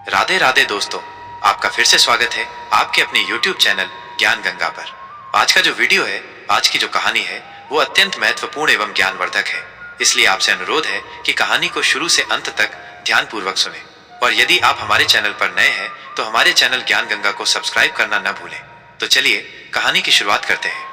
राधे राधे दोस्तों, आपका फिर से स्वागत है आपके अपने YouTube चैनल ज्ञान गंगा पर। आज का जो वीडियो है, आज की जो कहानी है, वो अत्यंत महत्वपूर्ण एवं ज्ञानवर्धक है। इसलिए आपसे अनुरोध है कि कहानी को शुरू से अंत तक ध्यानपूर्वक सुने। और यदि आप हमारे चैनल पर नए हैं तो हमारे चैनल ज्ञान गंगा को सब्सक्राइब करना न भूलें। तो चलिए कहानी की शुरुआत करते हैं।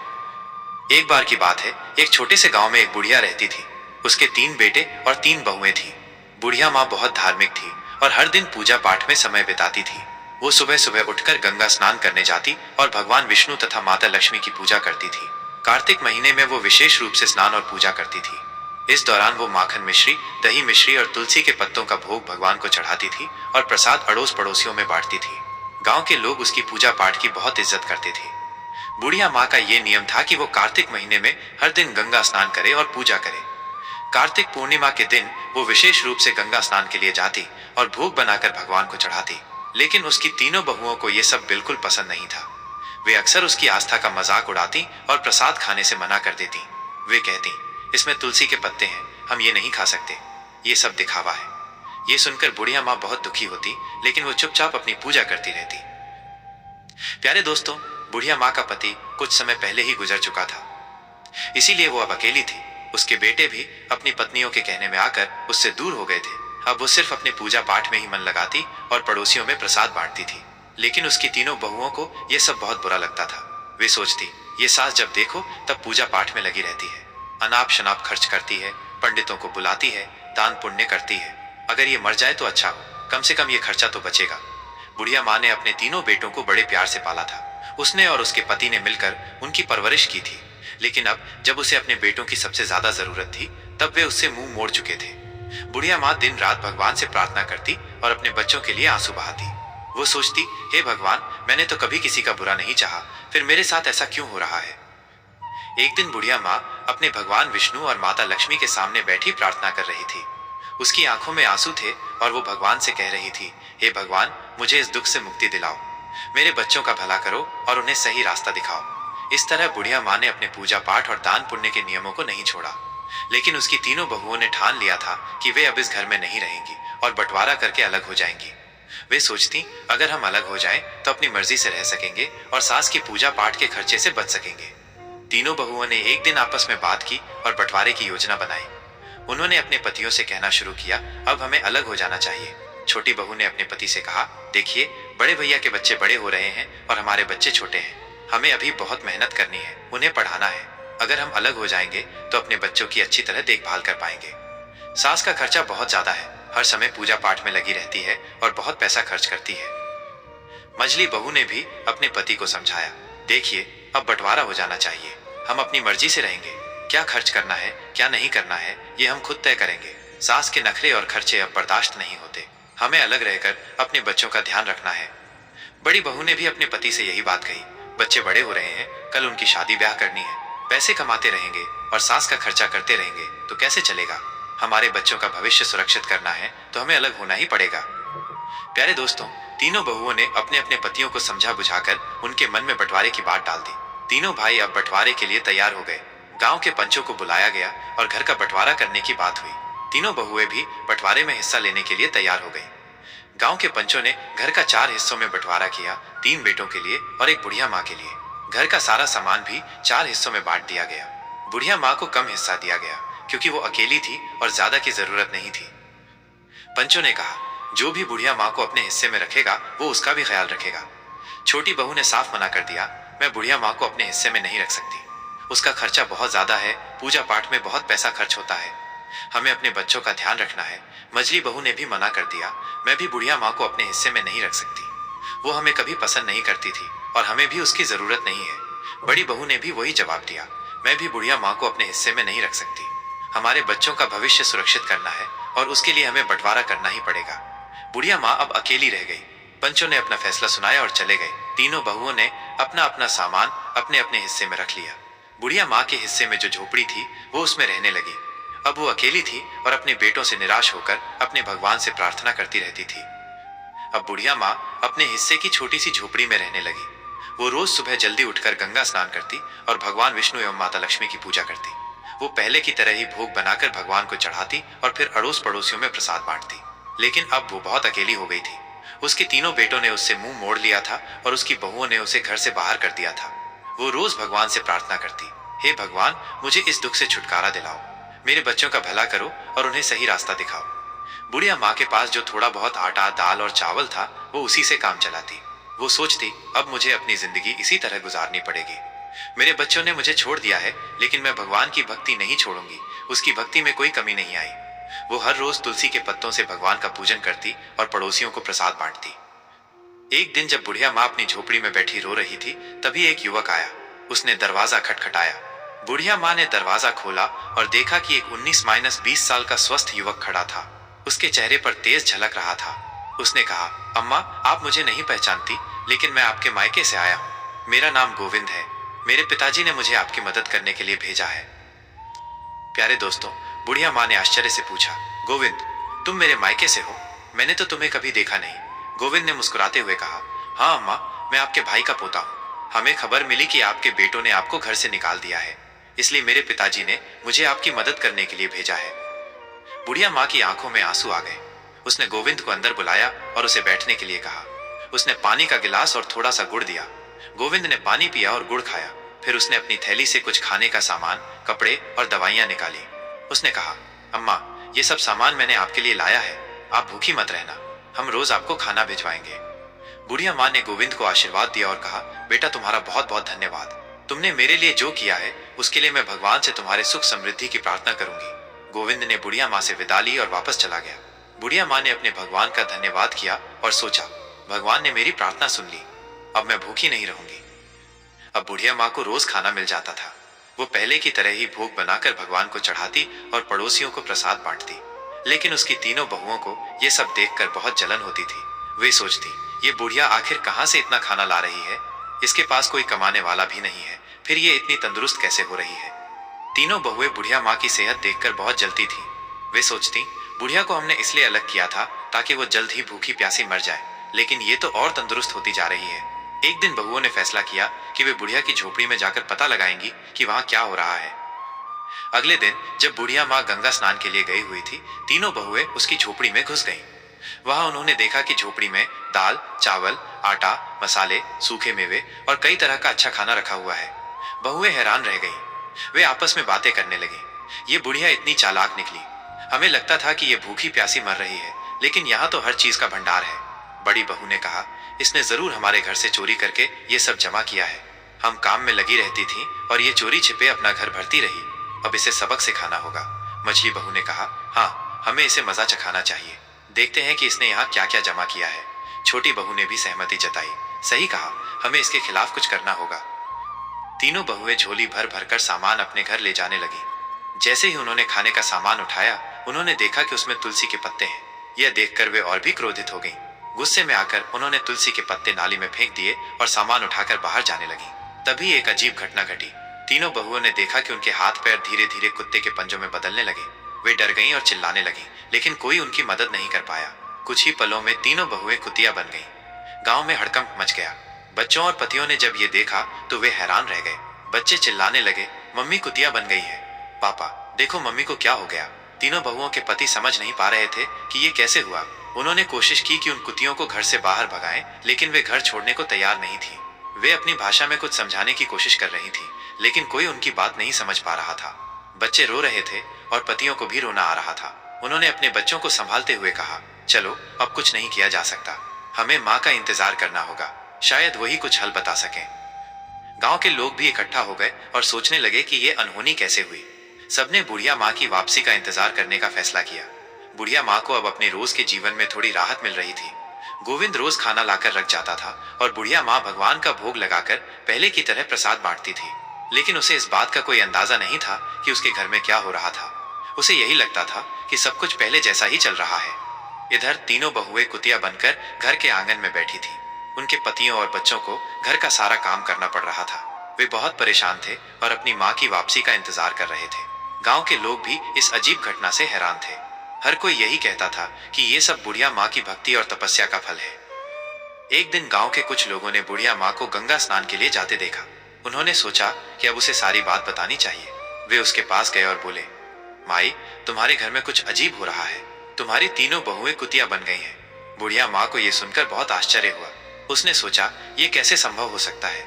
एक बार की बात है, एक छोटे से गांव में एक बुढ़िया रहती थी। उसके 3 बेटे और 3 बहुएं थी। बुढ़िया माँ बहुत धार्मिक थी और हर दिन पूजा पाठ में समय बिताती थी। वो सुबह सुबह उठकर गंगा स्नान करने जाती और भगवान विष्णु तथा माता लक्ष्मी की पूजा करती थी। कार्तिक महीने में वो विशेष रूप से स्नान और पूजा करती थी। इस दौरान वो माखन मिश्री, दही मिश्री और तुलसी के पत्तों का भोग भगवान को चढ़ाती थी और प्रसाद अड़ोस पड़ोसियों में बांटती थी। गांव के लोग उसकी पूजा पाठ की बहुत इज्जत करते थे। बुढ़िया माँ का ये नियम था कि वो कार्तिक महीने में हर दिन गंगा स्नान करे और पूजा करे। कार्तिक पूर्णिमा के दिन वो विशेष रूप से गंगा स्नान के लिए जाती और भोग बनाकर भगवान को चढ़ाती। लेकिन उसकी तीनों बहुओं को ये सब बिल्कुल पसंद नहीं था। वे अक्सर उसकी आस्था का मजाक उड़ाती और प्रसाद खाने से मना कर देती। वे कहती, इसमें तुलसी के पत्ते हैं, हम ये नहीं खा सकते, ये सब दिखावा है। ये सुनकर बुढ़िया माँ बहुत दुखी होती, लेकिन वो चुपचाप अपनी पूजा करती रहती। प्यारे दोस्तों, बुढ़िया माँ का पति कुछ समय पहले ही गुजर चुका था, इसीलिए वो अब अकेली थी। उसके बेटे भी अपनी पत्नियों के कहने में आकर उससे दूर हो गए थे। अब वो सिर्फ अपने पूजा पाठ में ही मन लगाती और पड़ोसियों में प्रसाद बांटती थी। लेकिन उसकी तीनों बहुओं को यह सब बहुत बुरा लगता था। वे सोचती, ये सास जब देखो तब पूजा पाठ में लगी रहती है, अनाप शनाप खर्च करती है, पंडितों को बुलाती है, दान पुण्य करती है। अगर ये मर जाए तो अच्छा हो, कम से कम ये खर्चा तो बचेगा। बुढ़िया माँ ने अपने तीनों बेटों को बड़े प्यार से पाला था। उसने और उसके पति ने मिलकर उनकी परवरिश की थी। लेकिन अब जब उसे अपने बेटों की सबसे ज्यादा जरूरत थी, तब वे उससे मुंह मोड़ चुके थे। बुढ़िया माँ दिन रात भगवान से प्रार्थना करती और अपने बच्चों के लिए आंसू बहाती। वो सोचती, हे भगवान, मैंने तो कभी किसी का बुरा नहीं चाहा, फिर मेरे साथ ऐसा क्यों हो रहा है। एक दिन बुढ़िया माँ अपने भगवान विष्णु और माता लक्ष्मी के सामने बैठी प्रार्थना कर रही थी। उसकी आंखों में आंसू थे और वो भगवान से कह रही थी, हे भगवान, मुझे इस दुख से मुक्ति दिलाओ, मेरे बच्चों का भला करो और उन्हें सही रास्ता दिखाओ। इस तरह बुढ़िया माँ ने अपने पूजा पाठ और दान पुण्य के नियमों को नहीं छोड़ा। लेकिन उसकी तीनों बहुओं ने ठान लिया था कि वे अब इस घर में नहीं रहेंगी और बंटवारा करके अलग हो जाएंगी। वे सोचती, अगर हम अलग हो जाएं तो अपनी मर्जी से रह सकेंगे और सास की पूजा पाठ के खर्चे से बच सकेंगे। तीनों बहुओं ने एक दिन आपस में बात की और बंटवारे की योजना बनाई। उन्होंने अपने पतियों से कहना शुरू किया, अब हमें अलग हो जाना चाहिए। छोटी बहू ने अपने पति से कहा, देखिए, बड़े भैया के बच्चे बड़े हो रहे हैं और हमारे बच्चे छोटे हैं। हमें अभी बहुत मेहनत करनी है, उन्हें पढ़ाना है। अगर हम अलग हो जाएंगे तो अपने बच्चों की अच्छी तरह देखभाल कर पाएंगे। सास का खर्चा बहुत ज्यादा है, हर समय पूजा पाठ में लगी रहती है और बहुत पैसा खर्च करती है। मझली बहू ने भी अपने पति को समझाया, देखिए, अब बंटवारा हो जाना चाहिए, हम अपनी मर्जी से रहेंगे। क्या खर्च करना है, क्या नहीं करना है, ये हम खुद तय करेंगे। सास के नखरे और खर्चे अब बर्दाश्त नहीं होते, हमें अलग रहकर अपने बच्चों का ध्यान रखना है। बड़ी बहू ने भी अपने पति से यही बात कही, बच्चे बड़े हो रहे हैं, कल उनकी शादी ब्याह करनी है, पैसे कमाते रहेंगे और सास का खर्चा करते रहेंगे तो कैसे चलेगा। हमारे बच्चों का भविष्य सुरक्षित करना है तो हमें अलग होना ही पड़ेगा। प्यारे दोस्तों, तीनों बहुओं ने अपने अपने पतियों को समझा बुझाकर उनके मन में बंटवारे की बात डाल दी। तीनों भाई अब बंटवारे के लिए तैयार हो गए। गांव के पंचों को बुलाया गया और घर का बंटवारा करने की बात हुई। तीनों बहुएं भी बंटवारे में हिस्सा लेने के लिए तैयार हो गई। गांव के पंचों ने घर का 4 हिस्सों में बंटवारा किया, 3 बेटों के लिए और एक बुढ़िया माँ के लिए। घर का सारा सामान भी 4 हिस्सों में बांट दिया गया। बुढ़िया माँ को कम हिस्सा दिया गया क्योंकि वो अकेली थी और ज्यादा की जरूरत नहीं थी। पंचों ने कहा, जो भी बुढ़िया माँ को अपने हिस्से में रखेगा वो उसका भी ख्याल रखेगा। छोटी बहू ने साफ मना कर दिया, मैं बुढ़िया माँ को अपने हिस्से में नहीं रख सकती, उसका खर्चा बहुत ज्यादा है, पूजा पाठ में बहुत पैसा खर्च होता है, हमें अपने बच्चों का ध्यान रखना है। मझली बहू ने भी मना कर दिया, मैं भी बुढ़िया माँ को अपने हिस्से में नहीं रख सकती, वो हमें कभी पसंद नहीं करती थी और हमें भी उसकी जरूरत नहीं है। बड़ी बहू ने भी वही जवाब दिया, मैं भी बुढ़िया माँ को अपने हिस्से में नहीं रख सकती, हमारे बच्चों का भविष्य सुरक्षित करना है और उसके लिए हमें बंटवारा करना ही पड़ेगा। बुढ़िया माँ अब अकेली रह गई। पंचों ने अपना फैसला सुनाया और चले गए। तीनों बहुओं ने अपना अपना सामान अपने अपने हिस्से में रख लिया। बुढ़िया माँ के हिस्से में जो झोपड़ी थी वो उसमें रहने लगी। अब वो अकेली थी और अपने बेटों से निराश होकर अपने भगवान से प्रार्थना करती रहती थी। अब बुढ़िया माँ अपने हिस्से की छोटी सी झोपड़ी में रहने लगी। वो रोज सुबह जल्दी उठकर गंगा स्नान करती और भगवान विष्णु एवं माता लक्ष्मी की पूजा करती। वो पहले की तरह ही भोग बनाकर भगवान को चढ़ाती और फिर अड़ोस पड़ोसियों में प्रसाद बांटती। लेकिन अब वो बहुत अकेली हो गई थी उसके तीनों बेटों ने उससे मुंह मोड़ लिया था और उसकी बहुओं ने उसे घर से बाहर कर दिया था। वो रोज भगवान से प्रार्थना करती, हे भगवान, मुझे इस दुख से छुटकारा दिलाओ, मेरे बच्चों का भला करो और उन्हें सही रास्ता दिखाओ। बुढ़िया माँ के पास जो थोड़ा बहुत आटा, दाल और चावल था, वो उसी से काम चलाती। वो सोचती, अब मुझे अपनी जिंदगी इसी तरह गुजारनी पड़ेगी। मेरे बच्चों ने मुझे छोड़ दिया है, लेकिन मैं भगवान की भक्ति नहीं छोड़ूंगी। उसकी भक्ति में कोई कमी नहीं आई। वो हर रोज तुलसी के पत्तों से भगवान का पूजन करती और पड़ोसियों को प्रसाद बांटती। एक दिन जब बुढ़िया माँ अपनी झोपड़ी में बैठी रो रही थी, तभी एक युवक आया। उसने दरवाजा खटखटाया। बुढ़िया माँ ने दरवाजा खोला और देखा कि एक 19-20 साल का स्वस्थ युवक खड़ा था। उसके चेहरे पर तेज झलक रहा था। उसने कहा, अम्मा, आप मुझे नहीं पहचानती, लेकिन मैं आपके मायके से आया हूँ। मेरा नाम गोविंद है। मेरे पिताजी ने मुझे आपकी मदद करने के लिए भेजा है। प्यारे दोस्तों, बुढ़िया माँ ने आश्चर्य से पूछा, गोविंद, तुम मेरे मायके से हो? मैंने तो तुम्हें कभी देखा नहीं। गोविंद ने मुस्कुराते हुए कहा, हाँ अम्मा, मैं आपके भाई का पोता हूँ। हमें खबर मिली कि आपके बेटों ने आपको घर से निकाल दिया है, इसलिए मेरे पिताजी ने मुझे आपकी मदद करने के लिए भेजा है। बुढ़िया माँ की आंखों में आंसू आ गए। उसने गोविंद को अंदर बुलाया और उसे बैठने के लिए कहा। उसने पानी का गिलास और थोड़ा सा गुड़ दिया। गोविंद ने पानी पिया और गुड़ खाया। फिर उसने अपनी थैली से कुछ खाने का सामान, कपड़े और दवाइयां निकाली। उसने कहा, अम्मा, ये सब सामान मैंने आपके लिए लाया है। आप भूखी मत रहना, हम रोज आपको खाना भिजवाएंगे। बुढ़िया माँ ने गोविंद को आशीर्वाद दिया और कहा, बेटा, तुम्हारा बहुत बहुत धन्यवाद। तुमने मेरे लिए जो किया है, उसके लिए मैं भगवान से तुम्हारे सुख समृद्धि की प्रार्थना करूंगी। गोविंद ने बुढ़िया माँ से विदा ली और वापस चला गया। बुढ़िया माँ ने अपने भगवान का धन्यवाद किया और सोचा, भगवान ने मेरी प्रार्थना सुन ली, अब मैं भूखी नहीं रहूंगी। अब बुढ़िया माँ को रोज खाना मिल जाता था। वो पहले की तरह ही भोग बनाकर भगवान को चढ़ाती और पड़ोसियों को प्रसाद बांटती। लेकिन उसकी तीनों बहुओं को ये सब देखकर बहुत जलन होती थी। वे सोचती, ये बुढ़िया आखिर कहाँ से इतना खाना ला रही है? इसके पास कोई कमाने वाला भी नहीं है, फिर ये इतनी तंदुरुस्त कैसे हो रही है? तीनों बहुएं बुढ़िया माँ की सेहत देखकर बहुत जलती थी। वे सोचती, बुढ़िया को हमने इसलिए अलग किया था ताकि वो जल्द ही भूखी प्यासी मर जाए, लेकिन ये तो और तंदुरुस्त होती जा रही है। एक दिन बहुओं ने फैसला किया कि वे बुढ़िया की झोपड़ी में जाकर पता लगाएंगी कि वहां क्या हो रहा है। अगले दिन जब बुढ़िया माँ गंगा स्नान के लिए गई हुई थी, तीनों बहुएं उसकी झोपड़ी में घुस गईं। वहां उन्होंने देखा कि झोपड़ी में दाल, चावल, आटा, मसाले, सूखे मेवे और कई तरह का अच्छा खाना रखा हुआ है। बहुएं हैरान रह गईं। वे आपस में बातें करने लगी। ये बुढ़िया इतनी चालाक निकली। हमें लगता था कि ये भूखी प्यासी मर रही है, लेकिन यहाँ तो हर चीज का भंडार है। बड़ी बहू ने कहा, इसने जरूर हमारे घर से चोरी करके ये सब जमा किया है। हम काम में लगी रहती थी और ये चोरी छिपे अपना घर भरती रही। अब इसे सबक सिखाना होगा। मछली बहू ने कहा, हाँ, हमें इसे मजा चखाना चाहिए। देखते हैं कि इसने यहाँ क्या क्या जमा किया है। छोटी बहू ने भी सहमति जताई। सही कहा, हमें इसके खिलाफ कुछ करना होगा। तीनों बहुएं झोली भर भर कर सामान अपने घर ले जाने लगी। जैसे ही उन्होंने खाने का सामान उठाया, उन्होंने देखा कि उसमें तुलसी के पत्ते हैं। यह देखकर वे और भी क्रोधित हो गईं। गुस्से में आकर उन्होंने तुलसी के पत्ते नाली में फेंक दिए और सामान उठाकर बाहर जाने लगी। तभी एक अजीब घटना घटी। तीनों बहुओं ने देखा कि उनके हाथ पैर धीरे धीरे कुत्ते के पंजों में बदलने लगे। वे डर गईं और चिल्लाने लगीं, लेकिन कोई उनकी मदद नहीं कर पाया। कुछ ही पलों में तीनों बहुएं कुतिया बन गईं। गांव में हड़कंप मच गया। बच्चों और पतियों ने जब ये देखा तो वे हैरान रह गए। बच्चे चिल्लाने लगे, मम्मी कुतिया बन गई है। पापा, देखो मम्मी को क्या हो गया। तीनों बहुओं के पति समझ नहीं पा रहे थे कि ये कैसे हुआ। उन्होंने कोशिश की कि उन कुतियों को घर से बाहर भगाएं, लेकिन वे घर छोड़ने को तैयार नहीं थी। वे अपनी भाषा में कुछ समझाने की कोशिश कर रही थी, लेकिन कोई उनकी बात नहीं समझ पा रहा था। बच्चे रो रहे थे और पतियों को भी रोना आ रहा था। उन्होंने अपने बच्चों को संभालते हुए कहा, चलो, अब कुछ नहीं किया जा सकता। हमें माँ का इंतजार करना होगा, शायद वही कुछ हल बता सकें। गांव के लोग भी इकट्ठा हो गए और सोचने लगे कि ये अनहोनी कैसे हुई। सबने बुढ़िया माँ की वापसी का इंतजार करने का फैसला किया। बुढ़िया माँ को अब अपने रोज के जीवन में थोड़ी राहत मिल रही थी। गोविंद रोज खाना लाकर रख जाता था और बुढ़िया माँ भगवान का भोग लगाकर पहले की तरह प्रसाद बांटती थी। लेकिन उसे इस बात का कोई अंदाजा नहीं था कि उसके घर में क्या हो रहा था। उसे यही लगता था कि सब कुछ पहले जैसा ही चल रहा है। इधर तीनों बहुएं कुतिया बनकर घर के आंगन में बैठी थी। उनके पतियों और बच्चों को घर का सारा काम करना पड़ रहा था। वे बहुत परेशान थे और अपनी माँ की वापसी का इंतजार कर रहे थे। गांव के लोग भी इस अजीब घटना से हैरान थे। हर कोई यही कहता था कि ये सब बुढ़िया माँ की भक्ति और तपस्या का फल है। एक दिन गांव के कुछ लोगों ने बुढ़िया माँ को गंगा स्नान के लिए जाते देखा। उन्होंने सोचा कि अब उसे सारी बात बतानी चाहिए। वे उसके पास गए और बोले, माई, तुम्हारे घर में कुछ अजीब हो रहा है। तुम्हारी तीनों बहुएं कुतिया बन गई हैं। बुढ़िया माँ को यह सुनकर बहुत आश्चर्य हुआ। उसने सोचा ये कैसे संभव हो सकता है।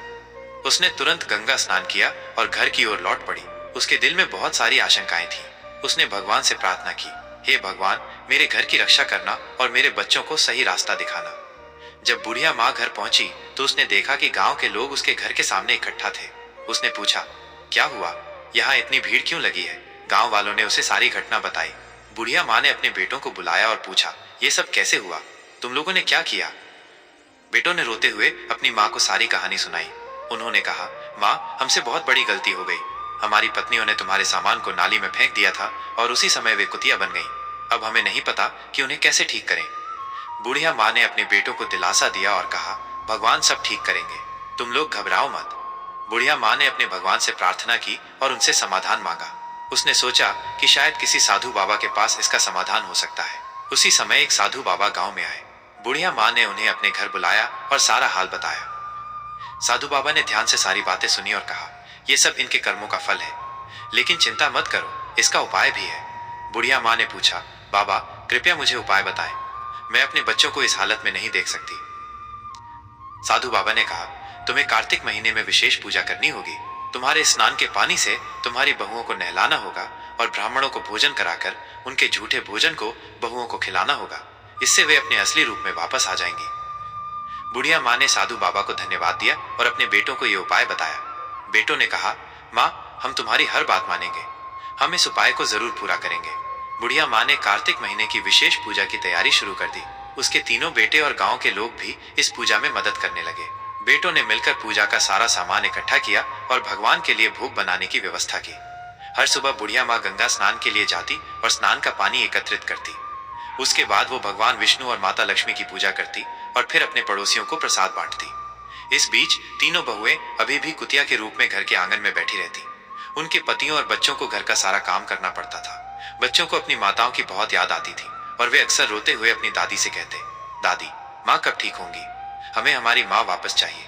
उसने तुरंत गंगा स्नान किया और घर की ओर लौट पड़ी। उसके दिल में बहुत सारी आशंकाएं थी। उसने भगवान से प्रार्थना की, हे भगवान, मेरे घर की रक्षा करना और मेरे बच्चों को सही रास्ता दिखाना। जब बुढ़िया माँ घर पहुंची तो उसने देखा कि गांव के लोग उसके घर के सामने इकट्ठा थे। उसने पूछा, क्या हुआ, यहाँ इतनी भीड़ क्यों लगी है? गांव वालों ने उसे सारी घटना बताई। बुढ़िया माँ ने अपने बेटों को बुलाया और पूछा, ये सब कैसे हुआ? तुम लोगों ने क्या किया? बेटों ने रोते हुए अपनी माँ को सारी कहानी सुनाई। उन्होंने कहा, माँ, हमसे बहुत बड़ी गलती हो गई। हमारी पत्नियों ने तुम्हारे सामान को नाली में फेंक दिया था और उसी समय वे कुतिया बन गईं। अब हमें नहीं पता कि उन्हें कैसे ठीक करें। बुढ़िया माँ ने अपने बेटों को दिलासा दिया और कहा, भगवान सब ठीक करेंगे, तुम लोग घबराओ मत। बुढ़िया माँ ने अपने भगवान से प्रार्थना की और उनसे समाधान मांगा। उसने सोचा कि शायद किसी साधु बाबा के पास इसका समाधान हो सकता है। उसी समय एक साधु बाबा गांव में आए। बुढ़िया माँ ने उन्हें अपने घर बुलाया और सारा हाल बताया। साधु बाबा ने ध्यान से सारी बातें सुनी और कहा, ये सब इनके कर्मों का फल है, लेकिन चिंता मत करो, इसका उपाय भी है। बुढ़िया माँ ने पूछा, बाबा, कृपया मुझे उपाय बताएं, मैं अपने बच्चों को इस हालत में नहीं देख सकती। साधु बाबा ने कहा, तुम्हें कार्तिक महीने में विशेष पूजा करनी होगी। तुम्हारे स्नान के पानी से तुम्हारी बहुओं को नहलाना होगा और ब्राह्मणों को भोजन कराकर उनके झूठे भोजन को बहुओं को खिलाना होगा। इससे वे अपने असली रूप में वापस आ जाएंगी। बुढ़िया माँ ने साधु बाबा को धन्यवाद दिया और अपने बेटों को यह उपाय बताया। बेटों ने कहा, माँ, हम तुम्हारी हर बात मानेंगे, हम इस उपाय को जरूर पूरा करेंगे। बुढ़िया माँ ने कार्तिक महीने की विशेष पूजा की तैयारी शुरू कर दी। उसके तीनों बेटे और गांव के लोग भी इस पूजा में मदद करने लगे। बेटों ने मिलकर पूजा का सारा सामान इकट्ठा किया और भगवान के लिए भोग बनाने की व्यवस्था की। हर सुबह बुढ़िया माँ गंगा स्नान के लिए जाती और स्नान का पानी एकत्रित करती। उसके बाद वो भगवान विष्णु और माता लक्ष्मी की पूजा करती और फिर अपने पड़ोसियों को प्रसाद बांटती। इस बीच तीनों बहुएं अभी भी कुतिया के रूप में घर के आंगन में बैठी रहती। उनके पतियों और बच्चों को घर का सारा काम करना पड़ता था। बच्चों को अपनी माताओं की बहुत याद आती थी और वे अक्सर रोते हुए अपनी दादी से कहते, दादी, माँ कब ठीक होंगी? हमें हमारी माँ वापस चाहिए।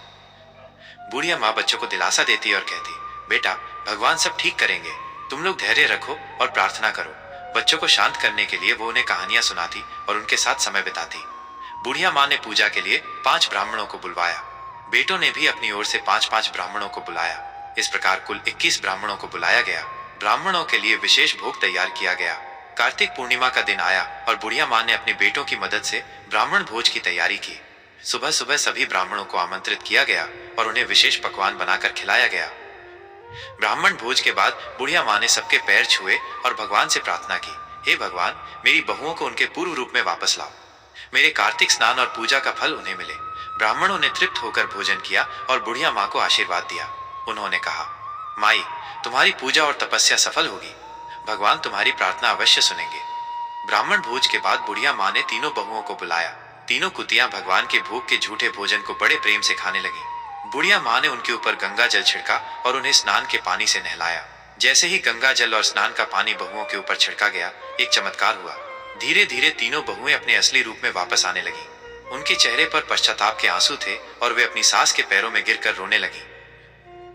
बुढ़िया माँ बच्चों को दिलासा देती और कहती, बेटा, भगवान सब ठीक करेंगे, तुम लोग धैर्य रखो और प्रार्थना करो। बच्चों को शांत करने के लिए वो उन्हें कहानियां सुनाती और उनके साथ समय बिताती। बुढ़िया माँ ने पूजा के लिए 5 ब्राह्मणों को बुलवाया। बेटों ने भी अपनी ओर से 5-5 ब्राह्मणों को बुलाया। इस प्रकार कुल 21 ब्राह्मणों को बुलाया गया। ब्राह्मणों के लिए विशेष भोग तैयार किया गया। कार्तिक पूर्णिमा का दिन आया और बुढ़िया माँ ने अपने बेटों की मदद से ब्राह्मण भोज की तैयारी की। सुबह सुबह सभी ब्राह्मणों को आमंत्रित किया गया और उन्हें विशेष पकवान बनाकर खिलाया गया। ब्राह्मण भोज के बाद बुढ़िया माँ ने सबके पैर छुए और भगवान से प्रार्थना की, हे भगवान, मेरी बहुओं को उनके पूर्व रूप में वापस लाओ। मेरे कार्तिक स्नान और पूजा का फल उन्हें मिले। ब्राह्मणों ने तृप्त होकर भोजन किया और बुढ़िया माँ को आशीर्वाद दिया। उन्होंने कहा, माई, तुम्हारी पूजा और तपस्या सफल होगी, भगवान तुम्हारी प्रार्थना अवश्य सुनेंगे। ब्राह्मण भोज के बाद बुढ़िया माँ ने तीनों बहुओं को बुलाया। तीनों कुतियां भगवान के भोग के झूठे भोजन को बड़े प्रेम से खाने लगी। बुढ़िया माँ ने उनके ऊपर गंगा जल छिड़का और उन्हें स्नान के पानी से नहलाया। जैसे ही गंगा जल और स्नान का पानी बहुओं के ऊपर छिड़का गया, एक चमत्कार हुआ। धीरे धीरे तीनों बहुएं अपने असली रूप में वापस आने लगी। उनके चेहरे पर पश्चाताप के आंसू थे और वे अपनी सास के पैरों में गिरकर रोने लगी।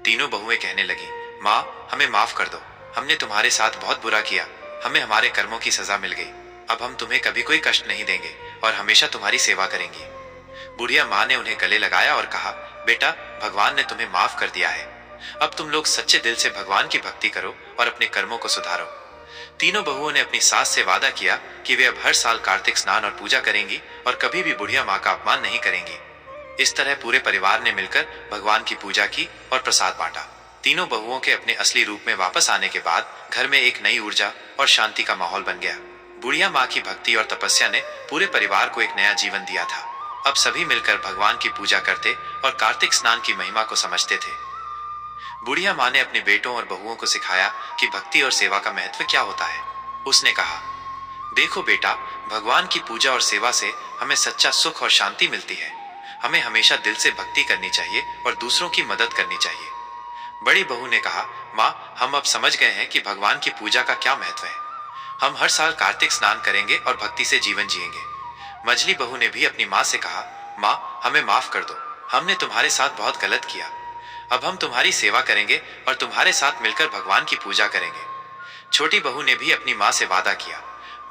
तीनों बहुएं कहने लगी, माँ, हमें माफ कर दो, हमने तुम्हारे साथ बहुत बुरा किया, हमें हमारे कर्मों की सजा मिल गई। अब हम तुम्हें कभी कोई कष्ट नहीं देंगे और हमेशा तुम्हारी सेवा करेंगी। बुढ़िया माँ ने उन्हें गले लगाया और कहा, बेटा, भगवान ने तुम्हें माफ कर दिया है। अब तुम लोग सच्चे दिल से भगवान की भक्ति करो और अपने कर्मों को सुधारो। तीनों बहुओं ने अपनी सास से वादा किया कि वे अब हर साल कार्तिक स्नान और पूजा करेंगी और कभी भी बुढ़िया माँ का अपमान नहीं करेंगी। इस तरह पूरे परिवार ने मिलकर भगवान की पूजा की और प्रसाद बांटा। तीनों बहुओं के अपने असली रूप में वापस आने के बाद घर में एक नई ऊर्जा और शांति का माहौल बन गया। बुढ़िया माँ की भक्ति और तपस्या ने पूरे परिवार को एक नया जीवन दिया था। अब सभी मिलकर भगवान की पूजा करते और कार्तिक स्नान की महिमा को समझते थे। बुढ़िया माँ ने अपने बेटों और बहुओं को सिखाया कि भक्ति और सेवा का महत्व क्या होता है। उसने कहा, देखो बेटा, भगवान की पूजा और सेवा से हमें सच्चा सुख और शांति मिलती है। हमें हमेशा दिल से भक्ति करनी चाहिए और दूसरों की मदद करनी चाहिए। बड़ी बहू ने कहा, माँ, हम अब समझ गए हैं कि भगवान की पूजा का क्या महत्व है। हम हर साल कार्तिक स्नान करेंगे और भक्ति से जीवन जिएंगे। मझली बहू ने भी अपनी माँ से कहा, माँ, हमें माफ कर दो, हमने तुम्हारे साथ बहुत गलत किया। अब हम तुम्हारी सेवा करेंगे और तुम्हारे साथ मिलकर भगवान की पूजा करेंगे। छोटी बहू ने भी अपनी माँ से वादा किया,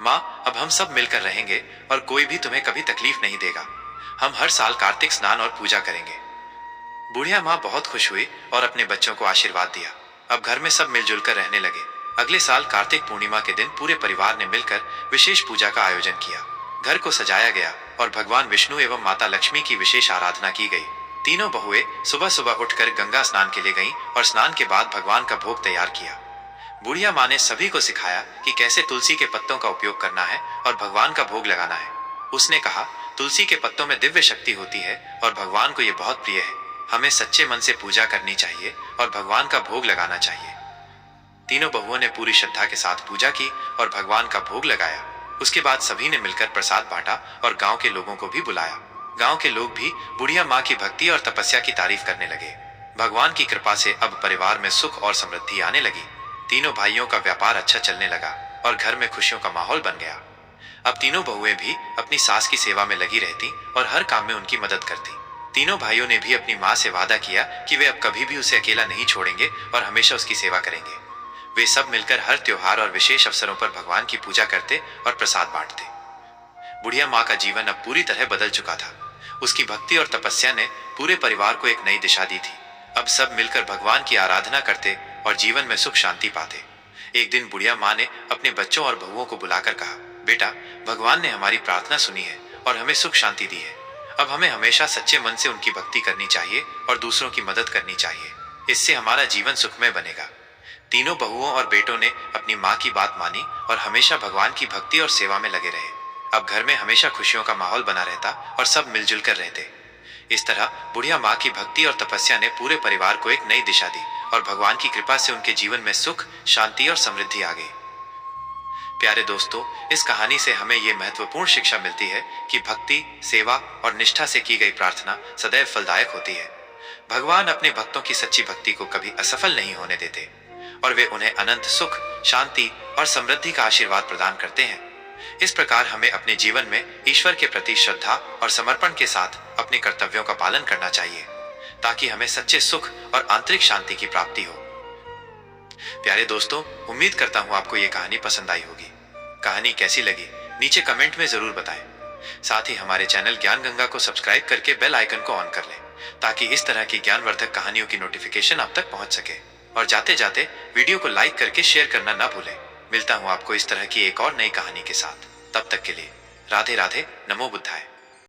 माँ, अब हम सब मिलकर रहेंगे और कोई भी तुम्हें कभी तकलीफ नहीं देगा। हम हर साल कार्तिक स्नान और पूजा करेंगे। बुढ़िया माँ बहुत खुश हुई और अपने बच्चों को आशीर्वाद दिया। अब घर में सब मिलजुल कर रहने लगे। अगले साल कार्तिक पूर्णिमा के दिन पूरे परिवार ने मिलकर विशेष पूजा का आयोजन किया। घर को सजाया गया और भगवान विष्णु एवं माता लक्ष्मी की विशेष आराधना की गई। तीनों बहुएं सुबह सुबह उठकर गंगा स्नान के लिए गईं और स्नान के बाद भगवान का भोग तैयार किया। बुढ़िया माँ ने सभी को सिखाया कि कैसे तुलसी के पत्तों का उपयोग करना है और भगवान का भोग लगाना है। उसने कहा, तुलसी के पत्तों में दिव्य शक्ति होती है और भगवान को ये बहुत प्रिय है। हमें सच्चे मन से पूजा करनी चाहिए और भगवान का भोग लगाना चाहिए। तीनों बहुओं ने पूरी श्रद्धा के साथ पूजा की और भगवान का भोग लगाया। उसके बाद सभी ने मिलकर प्रसाद बांटा और गांव के लोगों को भी बुलाया। गांव के लोग भी बुढ़िया माँ की भक्ति और तपस्या की तारीफ करने लगे। भगवान की कृपा से अब परिवार में सुख और समृद्धि आने लगी। तीनों भाइयों का व्यापार अच्छा चलने लगा और घर में खुशियों का माहौल बन गया। अब तीनों बहुएं भी अपनी सास की सेवा में लगी रहती और हर काम में उनकी मदद करती। तीनों भाइयों ने भी अपनी माँ से वादा किया कि वे अब कभी भी उसे अकेला नहीं छोड़ेंगे और हमेशा उसकी सेवा करेंगे। वे सब मिलकर हर त्योहार और विशेष अवसरों पर भगवान की पूजा करते और प्रसाद बांटते। बुढ़िया माँ का जीवन अब पूरी तरह बदल चुका था। उसकी भक्ति और तपस्या ने पूरे परिवार को एक नई दिशा दी थी। अब सब मिलकर भगवान की आराधना करते और जीवन में सुख शांति पाते। एक दिन बुढ़िया माँ ने अपने बच्चों और बहुओं को बुलाकर कहा, बेटा, भगवान ने हमारी प्रार्थना सुनी है और हमें सुख शांति दी है। अब हमें हमेशा सच्चे मन से उनकी भक्ति करनी चाहिए और दूसरों की मदद करनी चाहिए। इससे हमारा जीवन सुखमय बनेगा। तीनों बहुओं और बेटों ने अपनी माँ की बात मानी और हमेशा भगवान की भक्ति और सेवा में लगे रहे। अब घर में हमेशा खुशियों का माहौल बना रहता और सब मिलजुल कर रहते। इस तरह बुढ़िया माँ की भक्ति और तपस्या ने पूरे परिवार को एक नई दिशा दी और भगवान की कृपा से उनके जीवन में सुख, शांति और समृद्धि आ गई। प्यारे दोस्तों, इस कहानी से हमें ये महत्वपूर्ण शिक्षा मिलती है कि भक्ति, सेवा और निष्ठा से की गई प्रार्थना सदैव फलदायक होती है। भगवान अपने भक्तों की सच्ची भक्ति को कभी असफल नहीं होने देते और वे उन्हें अनंत सुख, शांति और समृद्धि का आशीर्वाद प्रदान करते हैं। इस प्रकार हमें अपने जीवन में ईश्वर के प्रति श्रद्धा और समर्पण के साथ अपने कर्तव्यों का पालन करना चाहिए, ताकि हमें सच्चे सुख और आंतरिक शांति की प्राप्ति हो। प्यारे दोस्तों, उम्मीद करता हूं आपको ये कहानी पसंद आई होगी। कहानी कैसी लगी नीचे कमेंट में जरूर बताएं। साथ ही हमारे चैनल ज्ञान गंगा को सब्सक्राइब करके बेल आइकन को ऑन कर लें, ताकि इस तरह की ज्ञानवर्धक कहानियों की नोटिफिकेशन आप तक पहुंच सके। और जाते जाते वीडियो को लाइक करके शेयर करना ना भूलें। मिलता हूं आपको इस तरह की एक और नई कहानी के साथ। तब तक के लिए राधे राधे, नमो बुद्धाय।